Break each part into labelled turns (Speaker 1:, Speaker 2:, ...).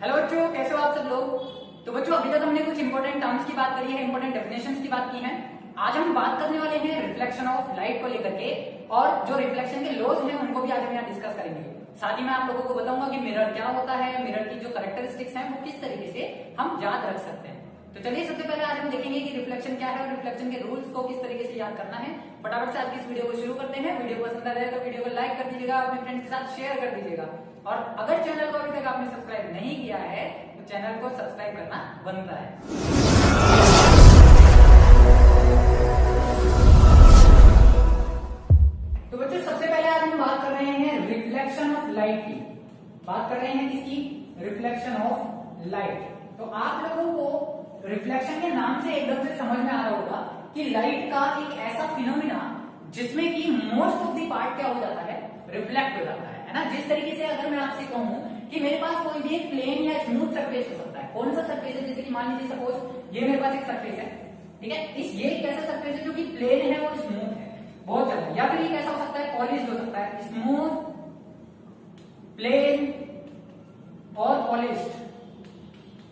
Speaker 1: Hello बच्चों, कैसे हो आप सब लोग। तो बच्चों, अभी तक हमने कुछ इंपॉर्टेंट टर्म्स की बात करी है, इंपॉर्टेंट डेफिनेशंस की बात की है। आज हम बात करने वाले हैं रिफ्लेक्शन ऑफ लाइट को लेकर के, और जो रिफ्लेक्शन के लॉज हैं उनको भी आज हम यहाँ डिस्कस करेंगे। साथ ही मैं आप लोगों को बताऊंगा कि मिरर क्या होता है, मिरर की जो कैरेक्टरिस्टिक्स हैं वो किस तरीके से हम याद रख सकते हैं। तो चलिए, सबसे पहले आज हम देखेंगे कि रिफ्लेक्शन क्या है और रिफ्लेक्शन के रूल्स को किस तरीके से याद करना है। फटाफट से आज की इस वीडियो को शुरू करते हैं। वीडियो पसंद आ जाए तो वीडियो को लाइक कर दीजिएगा, अपने फ्रेंड्स के साथ शेयर कर दीजिएगा, और अगर चैनल को अभी तक आपने सब्सक्राइब नहीं किया है तो चैनल को सब्सक्राइब करना बनता है। तो बच्चों, सबसे पहले आज हम बात कर रहे हैं रिफ्लेक्शन ऑफ लाइट की। बात कर रहे हैं किसकी? Reflection of light. तो आप लोगों को रिफ्लेक्शन के नाम से एकदम से समझ में आ रहा होगा कि लाइट का एक ऐसा फिनोमिना जिसमें कि मोस्ट ऑफ द पार्ट क्या हो जाता है, रिफ्लेक्ट हो जाता है ना। जिस तरीके से अगर मैं आपसे कहूं कि मेरे पास कोई भी एक प्लेन या स्मूथ सरफेस हो सकता है। कौन सा सरफेस है? जैसे कि मान लीजिए सपोज ये मेरे पास एक सरफेस है, ठीक है। ये एक ऐसा सरफेस है जो कि प्लेन है और स्मूथ है बहुत ज्यादा, या फिर ये कैसा हो सकता है, पॉलिश्ड हो सकता है, स्मूथ, प्लेन और पॉलिश्ड।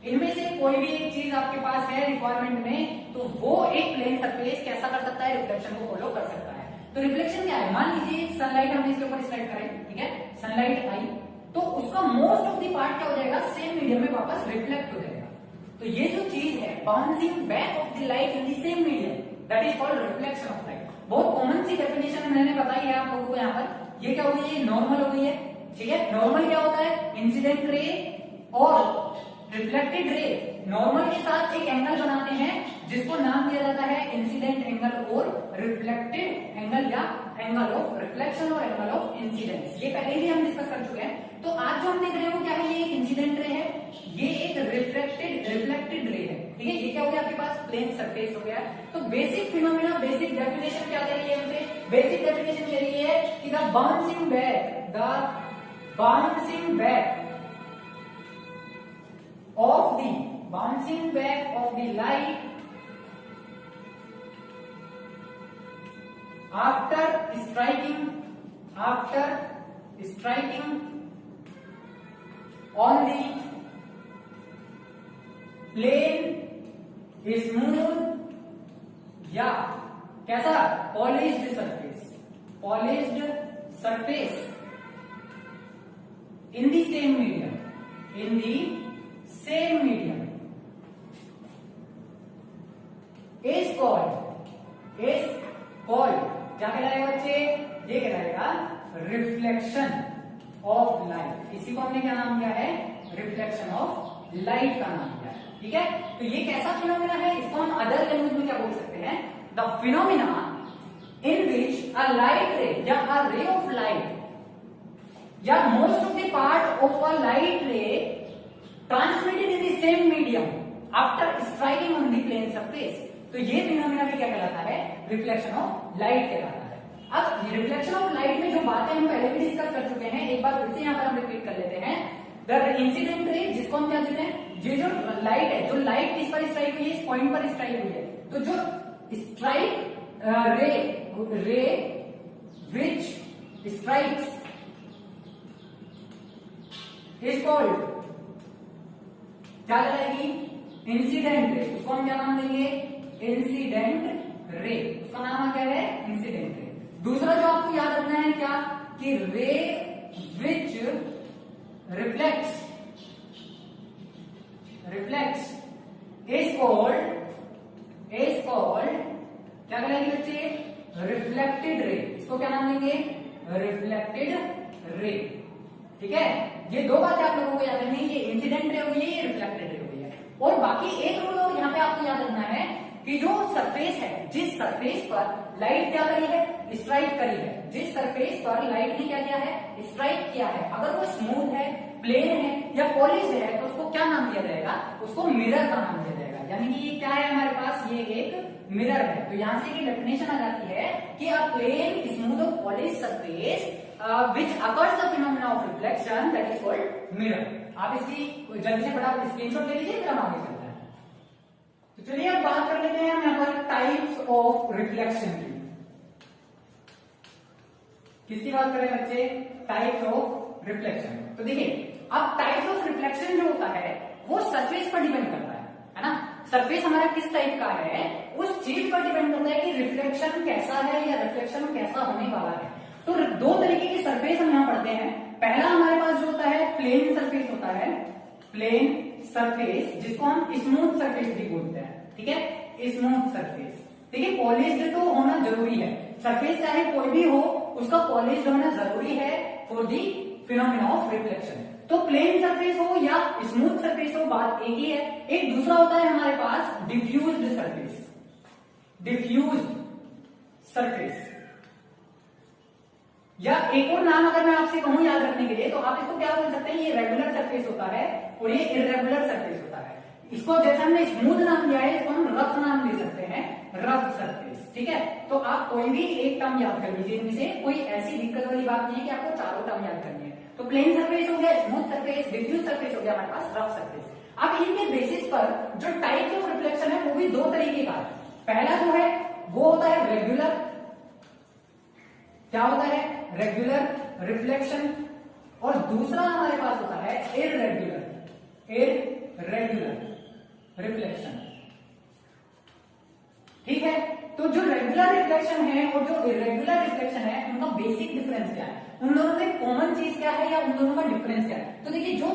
Speaker 1: इनमें से कोई भी एक चीज आपके पास है रिक्वायरमेंट में, तो वो एक प्लेन सरफेस कैसा कर सकता है, रिफ्लेक्शन को फॉलो कर सकता है। तो रिफ्लेक्शन क्या है? मान लीजिए सनलाइट हमने इसके ऊपर स्लाइड करें, ठीक है, सनलाइट आई तो उसका मोस्ट ऑफ द पार्ट क्या हो जाएगा, सेम मीडियम में वापस रिफ्लेक्ट हो जाएगा। तो ये जो चीज है, bouncing back of the light in the same medium, that is called reflection of light. बहुत कॉमन सी डेफिनेशन मैंने बताई है आप लोगों को यहाँ पर। ये क्या हो गई है? नॉर्मल हो गई है, ठीक है। नॉर्मल क्या होता है? इंसिडेंट रे और रिफ्लेक्टेड रे नॉर्मल के साथ एक एंगल बनाते हैं जिसको नाम दिया जाता है इंसिडेंट एंगल और रिफ्लेक्टेड एंगल, या एंगल ऑफ रिफ्लेक्शन और एंगल ऑफ इंसिडेंस। ये पहले ही हम डिस्कस कर चुके हैं। तो आज जो हम देख रहे हैं वो क्या है? ये एक इंसिडेंट रे है, ये एक रिफ्लेक्टेड रे है, ठीक है। ये क्या हो गया आपके पास? प्लेन सरफेस हो गया। तो बेसिक फिनोमिना, बेसिक डेफिनेशन क्या दे रही है हमसे? बेसिक डेफिनेशन दे रही है कि the bouncing back of the light after striking on the plane smooth या कैसा? Polished surface in the same medium is called क्या कहलाएगा बच्चे? ये कहलाएगा रिफ्लेक्शन ऑफ लाइट। इसी को हमने क्या नाम दिया है? रिफ्लेक्शन ऑफ लाइट का नाम दिया है, ठीक है। तो ये कैसा फिनोमिना है? इसको हम अदर लैंग्वेज में क्या बोल सकते हैं? The phenomena in which a light ray या अ रे ऑफ लाइट या most of the part of a light ray transmitted in the same medium after striking on the plane surface. तो ये phenomena भी क्या कहलाता है? Reflection of light कहलाता है। अब रिफ्लेक्शन ऑफ लाइट में जो बातें हम पहले भी डिस्कस कर चुके हैं, एक बार फिर से यहाँ पर हम रिपीट कर लेते हैं। द इंसिडेंट रे, जिसको हम क्या कहते हैं? ये जो लाइट है, जो लाइट किस पर स्ट्राइक हुई है? इस पॉइंट पर स्ट्राइक हुई है। तो जो स्ट्राइक रे विच स्ट्राइक्स इज कॉल्ड क्या कहलाएगी? Incident ray. उसको हम क्या नाम देंगे? Incident ray. उसका नाम क्या है? Incident ray. दूसरा जो आपको याद रखना है क्या? कि रे विच रिफ्लेक्ट्स इज कॉल्ड क्या कहलाएगी बच्चे? Reflected ray. इसको क्या नाम देंगे? रिफ्लेक्टेड रे, ठीक है। ये दो बातें आप लोगों को याद रखनी है, ये इंसिडेंट रे हुई है, ये रिफ्लेक्टेड रे हुई है। और बाकी एक रूल और यहाँ पे आपको याद रखना है कि जो सरफेस है, जिस सरफेस पर लाइट क्या करी है? स्ट्राइक करी है। जिस सरफेस पर लाइट ने क्या किया है? स्ट्राइक किया है। अगर वो स्मूथ है, प्लेन है या पॉलिश्ड है तो उसको क्या नाम दिया जाएगा? उसको मिरर का नाम दिया जाएगा। यानी कि ये क्या है हमारे पास? ये एक मिरर है। तो यहां से डेफिनेशन आ जाती है कि अ प्लेन स्मूथ और polished surface which occurs the phenomena of reflection that is called mirror। आप इसकी जल्दी से बड़ा स्क्रीनशॉट ले लीजिए, फिर हम आगे चलते हैं। तो चलिए अब बात कर लेते हैं हम यहाँ पर टाइप्स ऑफ रिफ्लेक्शन की। किसकी बात करें बच्चे? Types of reflection. तो देखिए, अब टाइप्स ऑफ रिफ्लेक्शन जो होता है सरफेस पर डिपेंड करता है ना। सरफेस हमारा किस टाइप का है उस चीज पर डिपेंड करता है कि रिफ्लेक्शन कैसा है या रिफ्लेक्शन कैसा होने वाला है। तो दो तरीके की सरफेस हम यहाँ पढ़ते हैं। पहला हमारे पास जो होता है प्लेन सरफेस होता है, प्लेन सरफेस जिसको हम स्मूथ सरफेस भी बोलते हैं, ठीक है, स्मूथ सरफेस। देखिए पॉलिश्ड तो होना जरूरी है, सरफेस चाहे कोई भी हो उसका पॉलिश्ड होना जरूरी है for the phenomena of reflection. तो प्लेन सरफेस हो या स्मूथ सरफेस हो बात एक ही है। एक दूसरा होता है हमारे पास डिफ्यूज्ड सरफेस, डिफ्यूज्ड सरफेस, या एक और नाम अगर मैं आपसे कहूं याद रखने के लिए तो आप इसको क्या बोल सकते हैं, ये रेगुलर सरफेस होता है और ये इरेगुलर सरफेस होता है। इसको जैसे हमने स्मूथ नाम दिया है इसको हम रफ नाम दे सकते हैं, रफ सरफेस, ठीक है। तो आप कोई भी एक टर्म याद कर लीजिए, इनमें से कोई ऐसी दिक्कत वाली बात नहीं है कि आपको चारों टर्म याद करनी है। तो प्लेन सरफेस हो गया, स्मूथ सरफेस, डिफ्यूज सरफेस हो गया हमारे पास रफ सरफेस। अब इनके बेसिस पर जो टाइप्स ऑफ रिफ्लेक्शन है वो भी दो तरीके का है। पहला जो है वो होता है रेगुलर, क्या होता है, रेगुलर रिफ्लेक्शन, और दूसरा हमारे पास होता है इररेगुलर, इररेगुलर रिफ्लेक्शन, ठीक है। तो जो रेगुलर रिफ्लेक्शन है और जो इरेगुलर रिफ्लेक्शन है उनका बेसिक डिफरेंस क्या है, उन दोनों में कॉमन चीज क्या है या उन दोनों का डिफरेंस क्या है। तो देखिए जो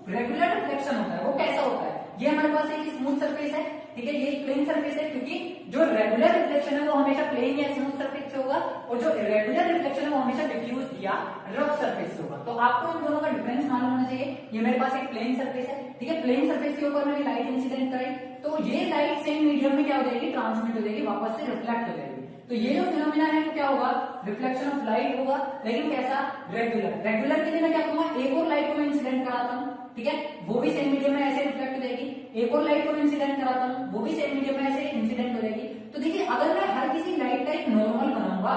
Speaker 1: रेगुलर रिफ्लेक्शन होता है वो कैसा होता है, ये हमारे पास एक स्मूथ सरफेस है, ठीक है, ये प्लेन सरफेस है, क्योंकि जो रेगुलर रिफ्लेक्शन है वो हमेशा प्लेन या स्मूथ सरफेस से होगा और जो इरेगुलर रिफ्लेक्शन है वो हमेशा डिफ्यूज या रफ सरफेस से होगा। तो आपको इन दोनों का डिफरेंस मालूम होना चाहिए। ये मेरे पास एक प्लेन सरफेस है, ठीक है, प्लेन सरफेस के ऊपर मैंने लाइट इंसिडेंट कराई तो ये लाइट सेम मीडियम में क्या हो जाएगी, ट्रांसमिट हो जाएगी, वापस से रिफ्लेक्ट हो जाएगी। तो ये जो फिनोमेना है वो क्या होगा, रिफ्लेक्शन ऑफ लाइट होगा, लेकिन कैसा, रेगुलर। रेगुलर के लिए मैं क्या करूंगा, एक और लाइट को मैं इंसिडेंट कराता हूँ, ठीक है, वो भी सेम मीडियम में ऐसे रिफ्लेक्ट हो जाएगी, एक और लाइट को मैं इंसिडेंट कराता हूँ वो भी सेम मीडियम में ऐसे इंसिडेंट हो जाएगी। तो देखिए अगर मैं हर किसी लाइट का एक नॉर्मल बनाऊंगा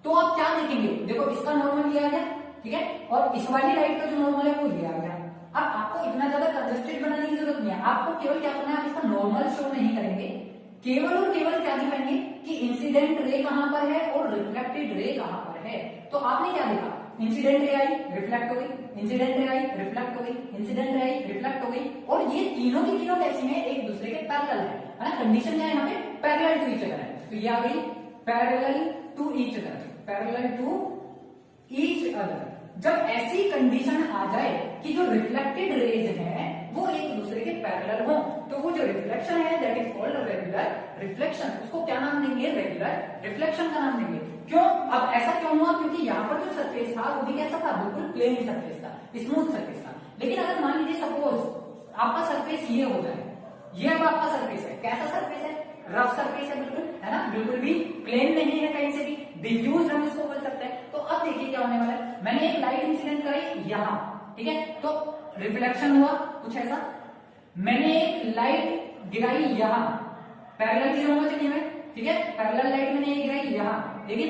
Speaker 1: तो आप क्या देखेंगे, देखो इसका नॉर्मल ये आ गया, ठीक है, और इस वाली लाइट का जो नॉर्मल है वो ये आ गया। अब आपको इतना ज्यादा कंजस्टेड बनाने की जरूरत नहीं है, आपको केवल क्या करना है, आप इसका नॉर्मल शो नहीं करेंगे, केवल और केवल क्या दिखाएंगे कि इंसिडेंट रे कहां पर है और रिफ्लेक्टेड रे कहां पर है। तो आपने क्या देखा, इंसिडेंट रे आई रिफ्लेक्ट हो गई, इंसिडेंट रे आई रिफ्लेक्ट हो गई, इंसिडेंट रे आई रिफ्लेक्ट हो गई, और ये तीनों की तीनों कैसी हैं, एक दूसरे के पैरेलल है ना। कंडीशन क्या है यहाँ पे, पैरेलल टू ईच अदर है, तो ये आ गई parallel to each other, parallel to each other. जब ऐसी कंडीशन आ जाए कि जो रिफ्लेक्टेड रेज है वो एक दूसरे के पैरेलल हो तो वो जो रिफ्लेक्शन है that is called regular reflection, उसको क्या नाम देंगे, रेगुलर रिफ्लेक्शन का नाम देंगे। क्यों, अब ऐसा क्यों हुआ, क्योंकि यहाँ पर जो सरफेस था वो भी कैसा था, बिल्कुल प्लेन सरफेस था, स्मूथ सरफेस था। लेकिन अगर मान लीजिए सपोज आपका सरफेस ये हो जाए, ये अब आपका सरफेस है, कैसा सरफेस है, रफ सरफेस है, बिल्कुल है ना, बिल्कुल भी प्लेन नहीं है कहीं से भी, डिफ्यूज हम इसको बोल सकते हैं। तो अब देखिए क्या होने वाला है, मैंने एक लाइट इंसिडेंट कराई यहाँ, ठीक है, तो रिफ्लेक्शन हुआ कुछ ऐसा, मैंने एक लाइट गिराई यहाँ, पैरेलल गिरा होगा चलिए मैं, ठीक है, पैरेलल लाइट मैंने एक गिराई यहाँ, लेकिन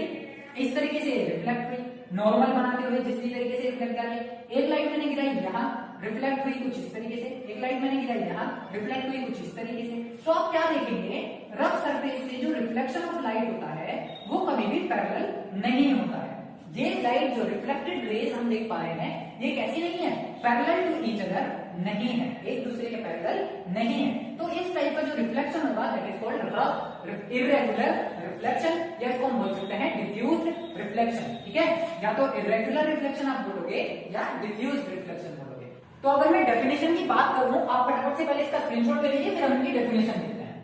Speaker 1: इस तरीके से रिफ्लेक्ट हुई, नॉर्मल बनाते हुए जिस तरीके से रिफ्लेक्ट कर रही। एक लाइट मैंने गिराई यहाँ, रिफ्लेक्ट हुई कुछ इस तरीके से, एक लाइट मैंने गिराई यहाँ, रिफ्लेक्ट हुई कुछ इस तरीके से। तो आप क्या देखेंगे, रफ सरफेस से जो रिफ्लेक्शन ऑफ लाइट होता है वो कभी भी पैरेलल नहीं होता है। ये लाइट जो रिफ्लेक्टेड रेज हम देख पा रहे हैं ये कैसी नहीं है, पैरेलल टू ईच अदर नहीं है, एक दूसरे के पैरेलल नहीं है। तो इस टाइप का जो रिफ्लेक्शन होगा that is called rough irregular reflection, या इसको हम बोल सकते हैं डिफ्यूज्ड रिफ्लेक्शन, ठीक है, या तो इरेगुलर रिफ्लेक्शन आप बोलोगे या डिफ्यूज्ड रिफ्लेक्शन बोलोगे। तो अगर मैं डेफिनेशन की बात करूं, आप फटाफट से पहले इसका स्क्रीनशॉट ले लीजिए, फिर हम इनकी डेफिनेशन देखते हैं।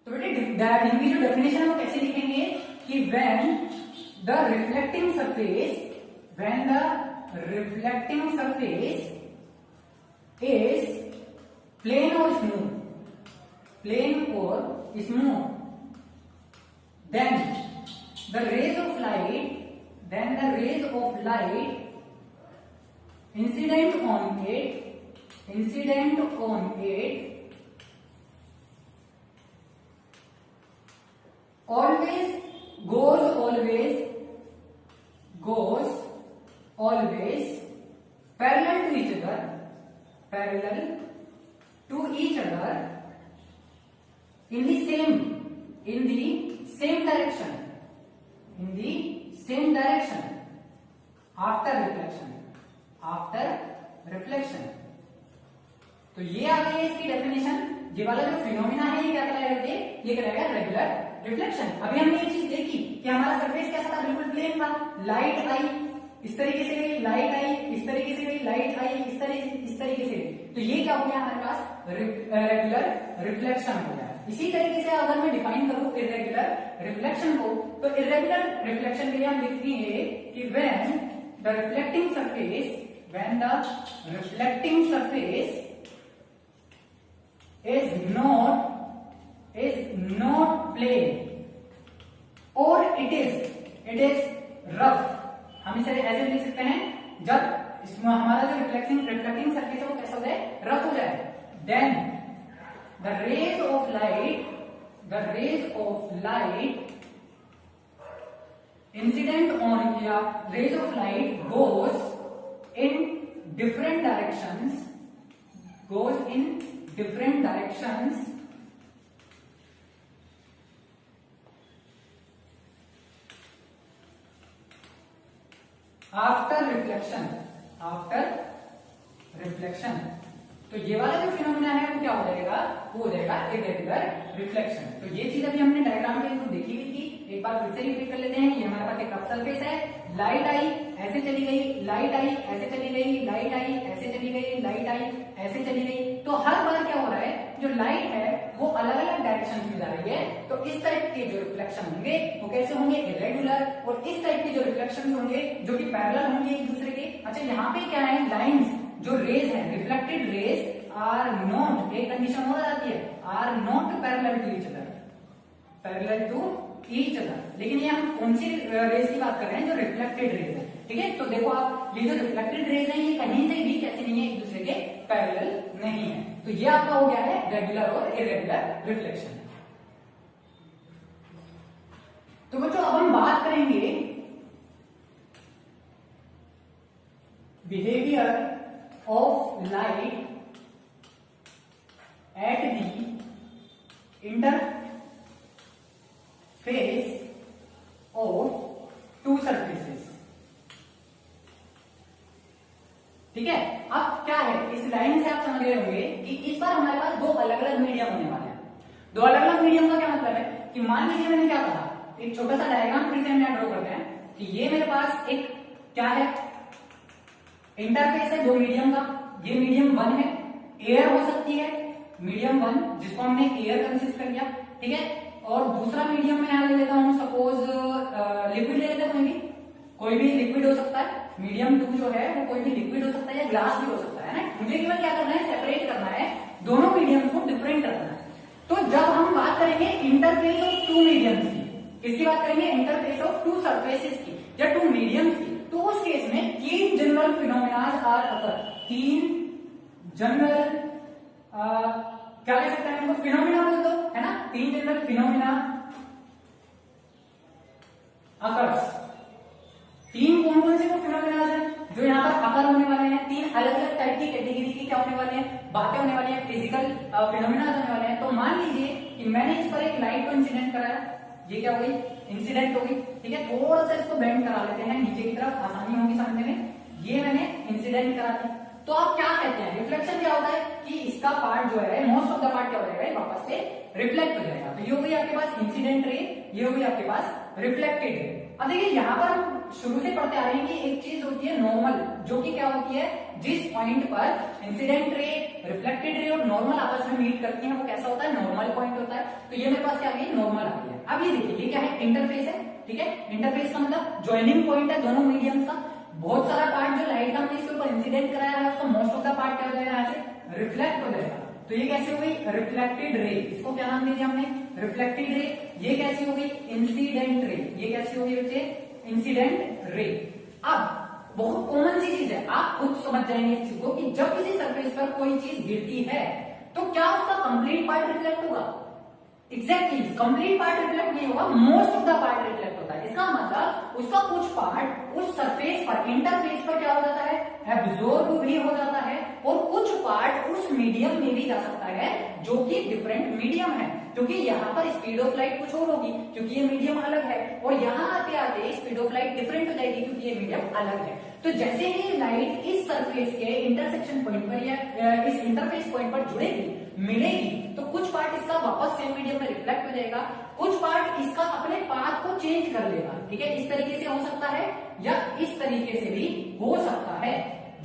Speaker 1: तो बेटे इनकी जो डेफिनेशन है वो कैसे लिखेंगे कि when the reflecting surface is plane or smooth, then the rays of light incident on it always parallel to each other in the same direction after reflection तो ये आ गई है इसकी डेफिनेशन। ये वाला जो फिनोमिना है ये क्या कहलाएगा, ये कहलाएगा रेगुलर रिफ्लेक्शन। अभी हमने ये चीज देखी कि हमारा सरफेस कैसा था, बिल्कुल प्लेन था, लाइट आई इस तरीके से गई, लाइट आई इस तरीके से गई, लाइट आई इस तरीके से गई, तो ये क्या हो गया हमारे पास, रेगुलर रिफ्लेक्शन हो गया। इसी तरीके से अगर मैं डिफाइन करूं इर्रेगुलर रिफ्लेक्शन को, तो इर्रेगुलर रिफ्लेक्शन के लिए हम लिखते हैं कि when the reflecting surface is not plane or it is rough। हम इसे ऐसे लिख सकते हैं, जब इसमें हमारा जो रिफ्लेक्टिंग सरफेस है वो कैसा हो जाए, रफ हो जाए, then the rays of light incident on rays of light goes in different directions after reflection. तो ये वाला जो फिनोमिना है वो क्या हो जाएगा, वो हो जाएगा इर्रेगुलर रिफ्लेक्शन। तो ये चीज अभी हमने डायग्राम के थ्रू देखी हुई थी, एक बार फिर से रिपीट कर लेते हैं। ये हमारे पास एक रफ सरफेस है, लाइट आई ऐसे चली गई, लाइट आई ऐसे चली गई, लाइट आई ऐसे चली गई, लाइट आई ऐसे चली गई। तो हर बार क्या हो रहा है, जो लाइट है वो अलग अलग डायरेक्शन में जा रही है। तो इस टाइप के जो रिफ्लेक्शन होंगे वो कैसे होंगे, इर्रेगुलर, और इस टाइप के जो रिफ्लेक्शन होंगे जो कि पैरेलल होंगे एक दूसरे के। अच्छा यहाँ पे क्या है, लाइंस जो रेज है, रिफ्लेक्टेड रेज आर नॉट, एक कंडीशन और आती है, are not parallel to each other. लेकिन ये हम कौन सी रेज की बात कर रहे हैं, जो रिफ्लेक्टेड रेज है, ठीक है। तो देखो आप, ये जो रिफ्लेक्टेड रेज है ये कहीं से भी कैसे नहीं है, एक दूसरे के पैरेलल नहीं है। तो ये आपका हो गया है रेगुलर और इर्रेगुलर रिफ्लेक्शन। तो बच्चों अब हम बात करेंगे behaviour of light at the interface of to surfaces. ठीक है, अब क्या है, इस लाइन से आप समझ रहे होंगे कि इस बार हमारे पास दो अलग अलग मीडियम होने वाले हैं। दो अलग अलग मीडियम का क्या मतलब है कि मान लीजिए मैंने क्या कहा, एक छोटा सा डायग्राम फिर से हम ड्रॉ करते हैं कि ये मेरे पास एक क्या है, इंटरफेस है दो मीडियम का। ये मीडियम 1 है, एयर हो सकती है मीडियम 1 जिसको हमने एयर कंसिडर कर लिया, ठीक है। और दूसरा मीडियम मैं यहां ले लेता हूं, सपोज लिक्विड ले लेते हैं, कोई भी लिक्विड हो सकता है। मीडियम 2 जो है वो कोई भी लिक्विड हो सकता है या ग्लास भी हो सकता है ना। मुझे केवल क्या करना है, सेपरेट करना है, दोनों मीडियम को डिफरेंट करना है। तो जब हम बात करेंगे इंटरफेस ऑफ टू मीडियम्स की, किसकी बात करेंगे, इंटरफेस ऑफ टू सरफेसेस की या टू मीडियम्स की, तो उस केस में 3 general phenomenas are occur. 3 general क्या कह सकते हैं उनको, फिनोमिना बोल दो, है ना। 3 जनरल फिनोमिना अकर्स। 3 कौन कौन से वो फिनोमिना है जो यहाँ पर अकर होने वाले हैं। 3 अलग अलग टाइप की कैटेगरी की क्या होने वाले हैं, बातें होने वाली हैं, फिजिकल फिनोमिना होने वाले हैं। तो मान लीजिए कि मैंने इस पर एक लाइट को इंसिडेंट कराया, ये क्या हो गई, इंसिडेंट हो गई, ठीक है। थोड़ा सा इसको बेंड करा लेते हैं नीचे की तरफ, आसानी होगी समझने में। ये मैंने इंसिडेंट करा दी, तो आप क्या कहते हैं, रिफ्लेक्शन क्या होता है कि इसका पार्ट जो है, मोस्ट ऑफ द पार्ट क्या हो जाएगा, वापस से रिफ्लेक्ट हो जाएगा। तो ये हो गई आपके पास इंसिडेंट रे, ये हो गई आपके पास रिफ्लेक्टेड रे। अब देखिए यहाँ पर हम शुरू से पढ़ते आ रहे हैं कि एक चीज होती है नॉर्मल, जो कि क्या होती है, जिस पॉइंट पर इंसिडेंट रे, रिफ्लेक्टेड रे और नॉर्मल आपस में मीट करती है वो कैसा होता है, नॉर्मल पॉइंट होता है। तो ये मेरे पास क्या आ गई, नॉर्मल आ गई है। अब ये देखिए ये क्या है, इंटरफेस है, ठीक है। इंटरफेस का मतलब ज्वाइनिंग पॉइंट है दोनों मीडियम्स का। बहुत सारा पार्ट जो लाइट का हमने इसके ऊपर इंसिडेंट कराया है उसका मोस्ट ऑफ द पार्ट क्या हो जाएगा, यहाँ से रिफ्लेक्ट हो जाएगा। तो ये कैसे हो गई, रिफ्लेक्टेड रे, इसको क्या नाम दे दिया हमने, रिफ्लेक्टेड रे। ये कैसी हो गई, इंसिडेंट रे, ये कैसी हो गई बच्चे, इंसिडेंट रे। अब बहुत कॉमन सी चीज है, आप खुद समझ जाएंगे इस चीज को कि जब किसी सरफेस पर कोई चीज गिरती है तो क्या उसका कंप्लीट पार्ट रिफ्लेक्ट होगा, एग्जैक्टली कंप्लीट पार्ट रिफ्लेक्ट नहीं होगा, most of the part reflect होता है। इसका मतलब उसका कुछ पार्ट उस सरफेस पर, इंटरफेस पर क्या हो जाता है, एब्जॉर्ब भी हो जाता है, और कुछ पार्ट उस मीडियम में भी जा सकता है जो कि डिफरेंट मीडियम है। क्योंकि यहाँ पर स्पीड ऑफ लाइट कुछ और होगी क्योंकि ये मीडियम अलग है, और यहाँ आते आते स्पीड ऑफ लाइट डिफरेंट हो जाएगी क्योंकि ये मीडियम अलग है। तो जैसे ही लाइट इस सरफेस के इंटरसेक्शन पॉइंट पर या इस इंटरफेस पॉइंट पर जुड़ेगी, मिलेगी, तो कुछ पार्ट इसका वापस सेम मीडियम में रिफ्लेक्ट हो जाएगा, कुछ पार्ट इसका अपने पाथ को चेंज कर लेगा। ठीक है, इस तरीके से हो सकता है या इस तरीके से भी हो सकता है।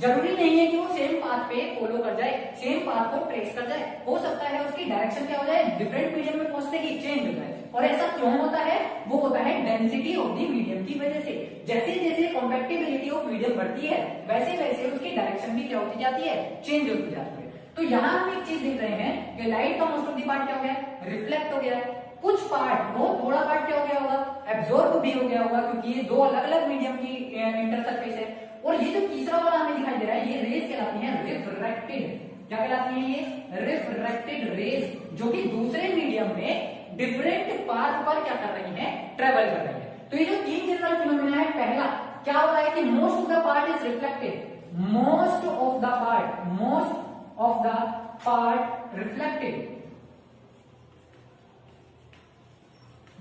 Speaker 1: जरूरी नहीं है कि वो सेम पाथ पे फॉलो कर जाए, सेम पाथ को ट्रेस कर जाए। हो सकता है उसकी डायरेक्शन क्या हो जाए, डिफरेंट मीडियम में पहुंचने की चेंज हो जाए। और ऐसा क्यों होता है, वो होता है डेंसिटी ऑफ द मीडियम की वजह से। जैसे जैसे कॉम्पैक्टिबिलिटी ऑफ मीडियम बढ़ती है, वैसे वैसे उसकी डायरेक्शन भी क्या होती जाती है, चेंज होती जाती है। तो यहाँ हम एक चीज देख रहे हैं कि लाइट का मोस्ट ऑफ द पार्ट क्या हो गया, रिफ्लेक्ट हो गया है। कुछ पार्ट, वो थोड़ा पार्ट क्या हो गया होगा, एब्जॉर्ब भी हो गया होगा, क्योंकि ये दो अलग अलग मीडियम की इंटरसरफेस है। और ये जो तीसरा वाला हमें दिखाई दे रहा है, ये रेज कहलाती है रिफ्रैक्टेड। क्या कहलाती है ये, रिफ्रैक्टेड रेज, जो कि दूसरे मीडियम में डिफरेंट पाथ पर क्या कर रही है, ट्रेवल कर रही है। तो ये जो तीन जनरल फिनोमेना है, पहला क्या हो रहा है कि most of the part is reflected, most of the part reflected,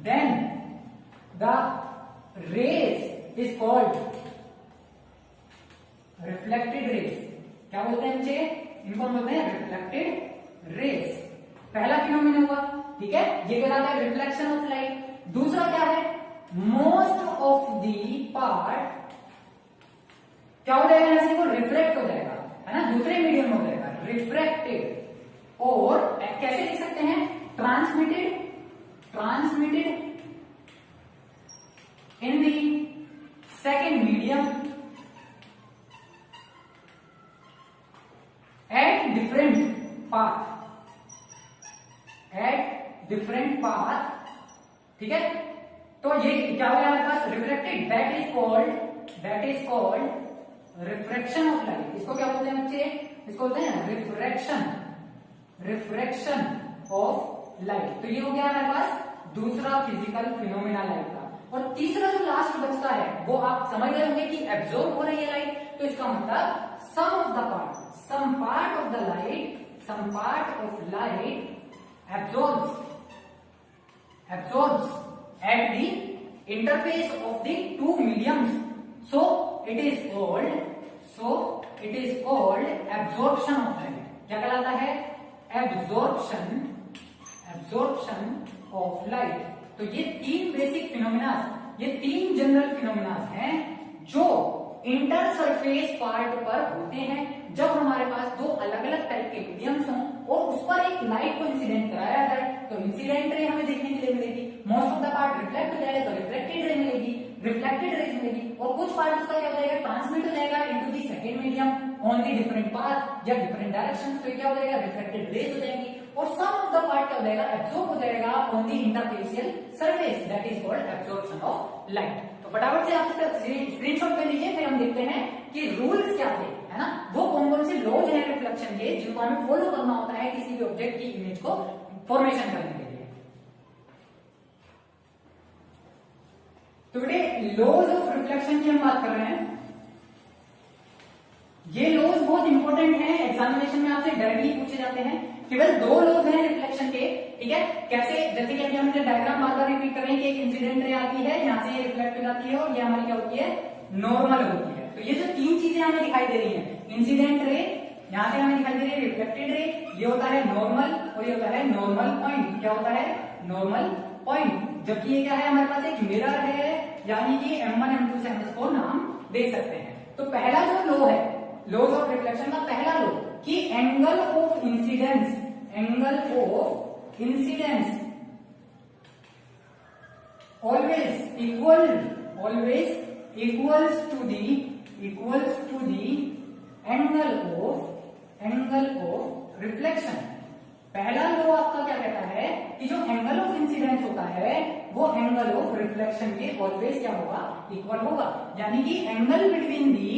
Speaker 1: then the rays is called reflected rays। क्या बोलते हैं बच्चे, इनको हम बोलते हैं रिफ्लेक्टेड रेज। पहला फिनोमेना हुआ, ठीक है, ये कहलाता है रिफ्लेक्शन ऑफ लाइट। दूसरा क्या है, मोस्ट ऑफ द पार्ट क्या हो जाएगा, ऐसे को रिफ्लेक्ट हो जाएगा, है ना, दूसरे मीडियम में हो जाएगा, रिफ्रैक्टेड। और कैसे लिख सकते हैं, transmitted in the second medium at different path, ठीक है। तो ये क्या हो गया हमारे पास, reflected, that is called refraction of light. इसको क्या बोलते हैं बच्चे, इसको बोलते हैं रिफ्रैक्शन ऑफ लाइट। तो ये हो गया हमारे पास दूसरा फिजिकल फिनोमेना लाइट का। और तीसरा जो लास्ट बचता है, वो आप समझ रहे होंगे कि एब्जॉर्ब हो रही है लाइट, तो इसका मतलब some part of light absorbs at the interface of the two mediums, so it is called absorption of light। क्या कहलाता है, absorption of light। तो ये तीन बेसिक फिनोमिनास, ये तीन जनरल फिनोमिनास हैं जो इंटरसरफेस पार्ट पर होते हैं जब हमारे पास दो अलग अलग टाइप के मीडियम्स हों और उस पर एक लाइट को इंसिडेंट कराया जाए, तो इंसिडेंट रे हमें देखने के लिए मिलेगी। Most of the part reflect हो जाएगा तो रिफ्लेक्टेड रे मिलेगी, रिफ्लेक्टेड रेज मिलेगी। और कुछ पार्ट उसका क्या हो जाएगा, ट्रांसमिट हो जाएगा into the second medium on the different path या डिफरेंट डायरेक्शंस, तो क्या हो जाएगा, रिफ्लेक्टेड रेज हो जाएंगी। और सम ऑफ द पार्ट क्या हो जाएगा, एब्जॉर्ब हो जाएगा on the interfacial surface, that is called absorption of light. तो फटाफट से आप इसका स्क्रीनशॉट ले लीजिए, फिर हम देखते हैं कि रूल्स क्या थे, है ना, वो कौन कौन से लॉज हैं रिफ्लेक्शन के जिनको हमें फॉलो करना होता है किसी भी ऑब्जेक्ट की इमेज को फॉर्मेशन करने के लिए। तो बेटे लॉज ऑफ रिफ्लेक्शन की हम बात कर रहे हैं। ये लॉज बहुत इंपॉर्टेंट है, एग्जामिनेशन में आपसे डायरेक्टली पूछे जाते हैं। केवल दो लॉज हैं रिफ्लेक्शन के, ठीक है। कैसे, जैसे कि अभी हमने डायग्राम बार बार रिपीट कर रहे हैं कि एक इंसिडेंट रे आती है, यहाँ से ये रिफ्लेक्ट हो जाती है और ये हमारी क्या होती है, नॉर्मल होती है। तो ये जो तीन चीजें हमें दिखाई दे रही है, इंसिडेंट रे, यहाँ से हमें दिखाई दे रही है रिफ्लेक्टेड रे, ये होता है नॉर्मल और ये होता है नॉर्मल पॉइंट। क्या होता है, नॉर्मल पॉइंट। जबकि ये क्या है, हमारे पास एक मिरर है, यानी कि M1 M2 से हम इसको नाम दे सकते हैं। तो पहला जो लॉ है, लॉज ऑफ रिफ्लेक्शन का पहला लॉ कि angle of incidence always equals to the angle of reflection। पहला लॉ आपका क्या कहता है कि जो एंगल ऑफ इंसिडेंस होता है वो एंगल ऑफ रिफ्लेक्शन के ऑलवेज क्या होगा, इक्वल होगा। यानी कि angle between the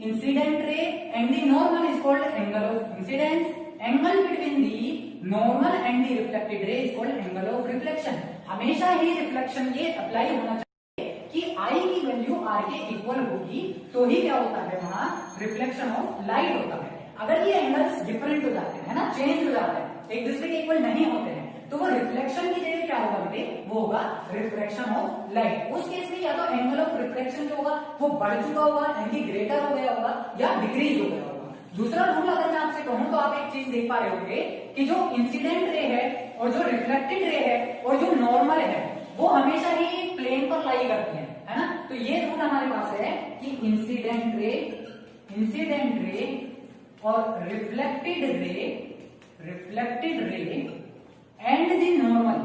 Speaker 1: incident ray and the normal is called angle of incidence, angle between the normal and the reflected ray is called angle of reflection. हमेशा ही reflection ये apply होना चाहिए कि आई की वैल्यू आर के इक्वल होगी तो ही क्या होता है, वहां रिफ्लेक्शन ऑफ लाइट होता है। अगर ये एंगल्स डिफरेंट हो जाते हैं, है ना, चेंज हो जाते हैं, एक दूसरे के इक्वल नहीं होते हैं, तो वो रिफ्लेक्शन की जगह क्या होगा बेटे, वो होगा रिफ्लेक्शन ऑफ लाइट। उस केस में या तो एंगल ऑफ रिफ्लेक्शन जो होगा वो बढ़ चुका होगा, यानी कि ग्रेटर हो गया होगा या डिक्रीज हो गया होगा। दूसरा रूल अगर मैं आपसे कहूं तो आप एक चीज देख पा रहे होंगे कि जो इंसिडेंट रे है और जो रिफ्लेक्टेड रे है और जो नॉर्मल है वो हमेशा ही प्लेन पर लाई करती है ना। तो ये रूल हमारे पास है कि इंसिडेंट रे और reflected ray and the normal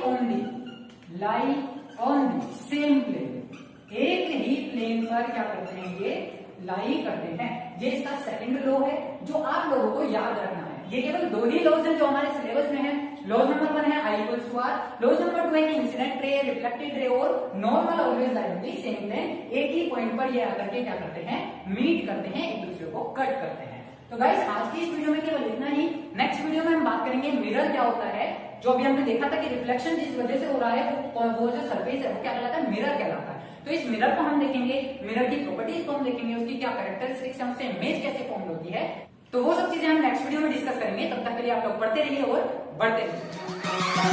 Speaker 1: always lie on the same plane. एक ही प्लेन पर क्या करते हैं, ये लाई करते हैं। ये इसका सेकंड लॉ है जो आप लोगों को याद रखना है। ये केवल दो ही लॉज हैं जो हमारे सिलेबस में है। लॉज नंबर 1 है I equals to r, laws number 2 है कि इंसिडेंट रे, रिफ्लेक्टेड रे और normal always lie on the same plane. एक ही पॉइंट पर ये आकर के क्या करते हैं, मीट करते हैं, एक दूसरे को कट करते हैं। तो गाइस आज की इस वीडियो में केवल इतना ही। नेक्स्ट वीडियो में हम बात करेंगे मिरर क्या होता है। जो अभी हमने देखा था कि रिफ्लेक्शन जिस वजह से हो रहा है वो जो सरफेस है वो क्या कहलाता है, मिरर कहलाता है। तो इस मिरर को हम देखेंगे, मिरर की प्रॉपर्टीज को हम देखेंगे, उसकी क्या कैरेक्टरिस्टिक्स है, उससे इमेज कैसे फॉर्म होती है। तो वो सब चीजें हम नेक्स्ट वीडियो में डिस्कस करेंगे। तब तक के लिए आप लोग पढ़ते रहिए और बढ़ते रहिए।